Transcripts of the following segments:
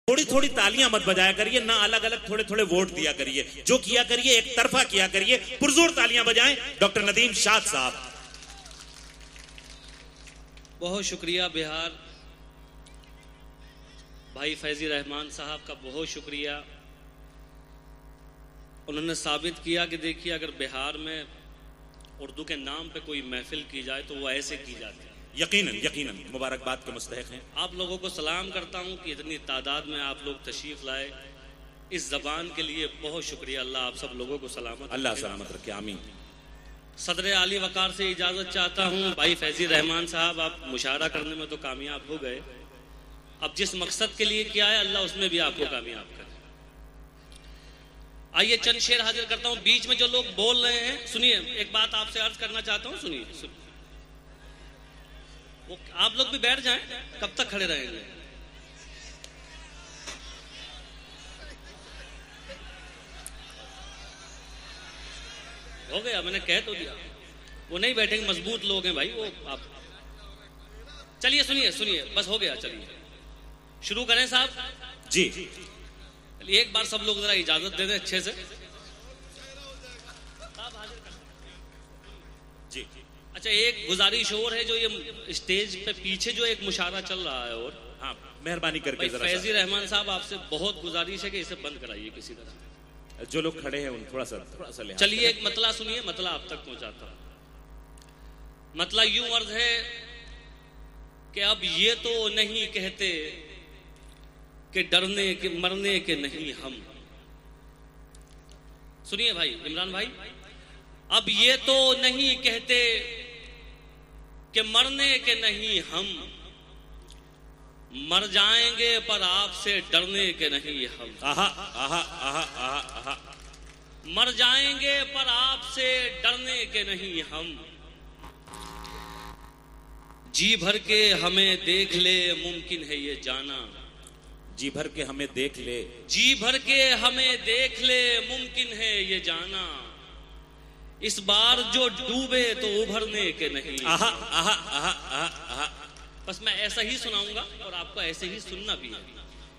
थोड़ी थोड़ी तालियां मत बजाया करिए, ना अलग अलग थोड़े थोड़े वोट दिया करिए। जो किया करिए एक तरफा किया करिए। पुरजोर तालियां बजाएं डॉक्टर नदीम शाद साहब। बहुत शुक्रिया बिहार भाई फैजी रहमान साहब का, बहुत शुक्रिया। उन्होंने साबित किया कि देखिए अगर बिहार में उर्दू के नाम पे कोई महफिल की जाए तो वो ऐसे की जाती है। यकीनन यकीनन मुबारकबाद के मुस्तहिक हैं। आप लोगों को सलाम करता हूं कि इतनी तादाद में आप लोग तशरीफ लाए, इस जबान के लिए बहुत शुक्रिया। अल्लाह आप सब लोगों को सलामत, अल्लाह सलामत रखे, आमीन। सदर आली वकार से इजाज़त चाहता हूं। भाई फैजी रहमान साहब, आप मुशावरा करने में तो कामयाब हो गए, अब जिस मकसद के लिए किया है अल्लाह उसमें भी आपको कामयाब करे। आइए चंद शेर हाजिर करता हूं। बीच में जो लोग बोल रहे हैं, सुनिए, एक बात आपसे अर्ज करना चाहता हूं, सुनिए। वो आप लोग भी बैठ जाएं, कब तक खड़े रहेंगे? हो गया, मैंने कह तो दिया। वो नहीं बैठेंगे, मजबूत लोग हैं भाई वो। आप चलिए, सुनिए, बस हो गया। चलिए शुरू करें साहब जी। एक बार सब लोग जरा इजाजत दे दें अच्छे से जी। अच्छा, एक गुजारिश और है, जो ये स्टेज पे पीछे जो एक मुशावरा चल रहा है, और हाँ मेहरबानी करके जरा फैजी रहमान साहब आपसे बहुत गुजारिश है कि इसे बंद कराइए किसी तरह। जो लोग खड़े हैं उन थोड़ा सा लिहाज चलिए एक मतला सुनिए, मतला आप तक पहुंचाता हूं। मतला यूं अर्ज है कि अब ये तो नहीं कहते कि डरने के मरने के नहीं हम। सुनिए भाई इमरान भाई, अब ये तो नहीं कहते कि मरने के नहीं हम, मर जाएंगे पर आपसे डरने के नहीं हम। आहा आहा आहा आहा आहा। मर जाएंगे पर आपसे डरने के नहीं हम, जी भर के हमें देख ले मुमकिन है ये जाना। जी भर के हमें देख ले, जी भर के हमें देख ले मुमकिन है ये जाना, इस बार जो डूबे तो उभरने के नहीं। आहा आहा आहा आहा आहा। बस मैं ऐसा ही सुनाऊंगा और आपको ऐसे ही सुनना भी है।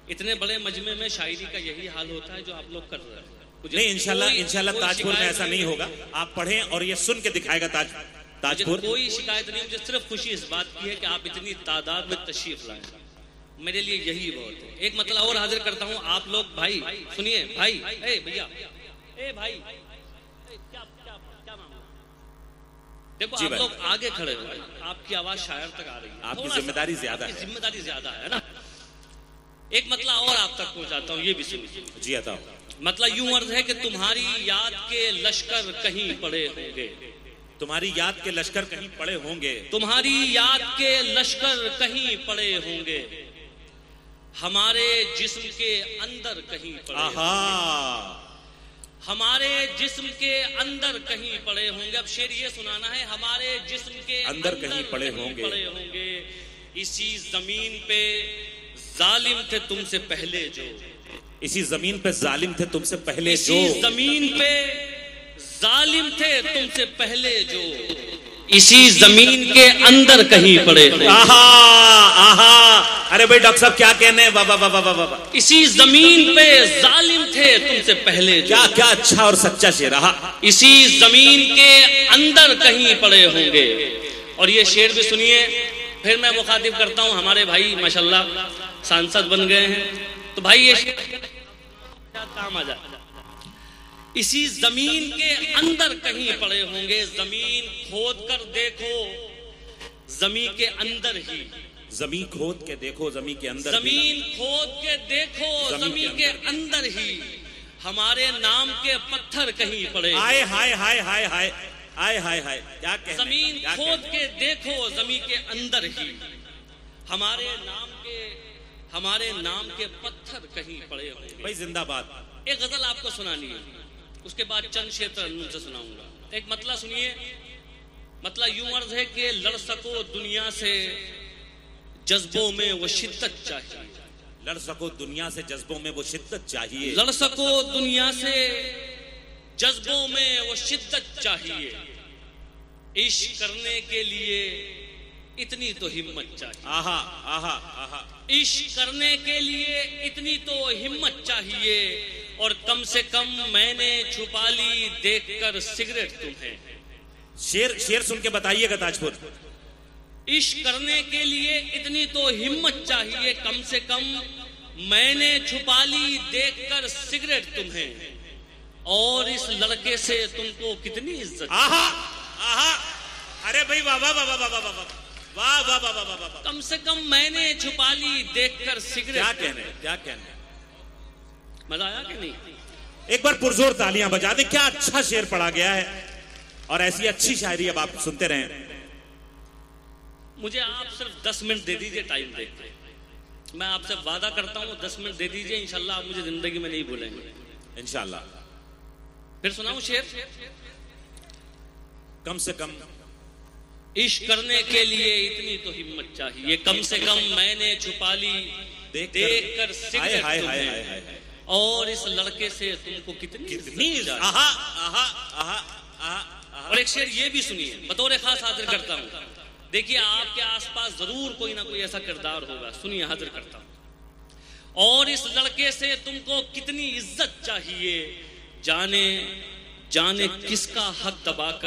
इतने बड़े मजमे में शायरी का यही हाल होता है जो आप लोग कर रहे हैं। नहीं, इंशाल्लाह ताजपुर में ऐसा नहीं होगा। आप पढ़ें और ये सुन के दिखाएगा ताजपुर। कोई शिकायत नहीं, मुझे सिर्फ खुशी इस बात की है कि आप इतनी तादाद में तशरीफ लाए, मेरे लिए यही बहुत है। एक मतलब और हाजिर करता हूँ, आप लोग भाई सुनिए, भाई ए भैया, ए भाई क्या मामला? देखो आप लोग आगे खड़े हो, आपकी आवाज शायर तक आ रही है, आपकी जिम्मेदारी ज्यादा है। जिम्मेदारी ज्यादा है ना। एक मतलब और आप तक पहुंचाता हूँ, ये भी सुनिए जी। बताओ। मतलब यूं अर्ज है कि तुम्हारी याद के लश्कर कहीं पड़े होंगे। तुम्हारी याद के लश्कर कहीं पड़े होंगे। तुम्हारी याद के लश्कर कहीं पड़े होंगे, हमारे जिस्म के अंदर कहीं पड़े होंगे। हमारे जिस्म के अंदर कहीं पड़े होंगे। अब शेर ये सुनाना है, हमारे जिस्म के अंदर कहीं पड़े होंगे। इसी जमीन पे जालिम थे तुमसे पहले जो, इसी जमीन पे जालिम थे तुमसे पहले जो, इसी जमीन पे जालिम थे तुमसे पहले जो, इसी जमीन के अंदर कहीं पड़े होंगे। आहा आहा। अरे भाई डॉक्टर साहब क्या कहने हैं, वाह वाह वाह वाह। इसी जमीन पे जालिम थे तुमसे पहले जो, क्या अच्छा और सच्चा शेर। आहा। इसी जमीन के अंदर कहीं पड़े होंगे। और ये शेर भी सुनिए, फिर मैं मुखातिब करता हूं, हमारे भाई माशाल्लाह सांसद बन गए हैं, तो भाई ये काम आ जाए। इसी जमीन के अंदर कहीं पड़े होंगे, जमीन खोद कर देखो जमीन के अंदर ही, जमीन खोद के देखो जमीन के अंदर, जमीन खोद के देखो जमीन के अंदर ही, हमारे नाम के पत्थर कहीं पड़े। हाय हाय हाय हाय हाय हाय हाय हाय। क्या कहने, जमीन खोद के देखो जमीन के अंदर ही, हमारे नाम के पत्थर कहीं पड़े होंगे। भाई जिंदाबाद। एक गजल आपको सुनानी है, उसके बाद चंद शेर तरन्नुम से सुनाऊंगा। एक मतला सुनिए, मतला यूं अर्ज है कि लड़ सको दुनिया से जज्बों में वो शिद्दत चाहिए। लड़ सको दुनिया से जज्बों में वो शिद्दत चाहिए। लड़ सको दुनिया से जज्बों में वो शिद्दत चाहिए। इश्क करने के लिए इतनी तो हिम्मत चाहिए। आहा आहा आहा। इश्क करने के लिए इतनी तो हिम्मत चाहिए, और कम से कम मैंने छुपा ली देखकर सिगरेट तुम्हें। शेर सुन के बताइएगा ताजपुर। इश्क करने के लिए इतनी तो हिम्मत चाहिए, कम से कम मैंने छुपा ली देखकर सिगरेट तुम्हें, और इस लड़के से तुमको कितनी इज्जत। आहा आहा। अरे भाई वाह वाह वाह वाह वाह वाह वाह वाह वाह वाह वाह वाह। कम से कम मैंने छुपा ली देखकर सिगरेट। क्या कहने, क्या कहने। मजा आया कि नहीं? एक बार पुरजोर तालियां बजा दें। क्या अच्छा शेर पढ़ा गया है, और ऐसी अच्छी शायरी अब आप सुनते रहें। मुझे आप सिर्फ 10 मिनट दे दीजिए टाइम देखते, मैं आपसे वादा करता हूँ 10 मिनट दे दीजिए, इंशाल्लाह आप मुझे जिंदगी में नहीं भूलेंगे इंशाल्लाह। फिर सुनाऊं शेर? कम से कम इश्क करने के लिए इतनी तो हिम्मत चाहिए, कम से कम मैंने छुपा ली देखकर सिगरेट तुम्हें, और इस लड़के से तुमको कितनी आहा आहा आहा आहा। और एक शेर ये भी सुनिए, बतौर खास हाजिर करता हूँ। देखिए आपके आसपास जरूर कोई ना कोई ऐसा किरदार होगा, सुनिए हाजिर करता हूँ। और इस लड़के से तुमको कितनी इज्जत चाहिए, जाने जाने किसका हक दबाकर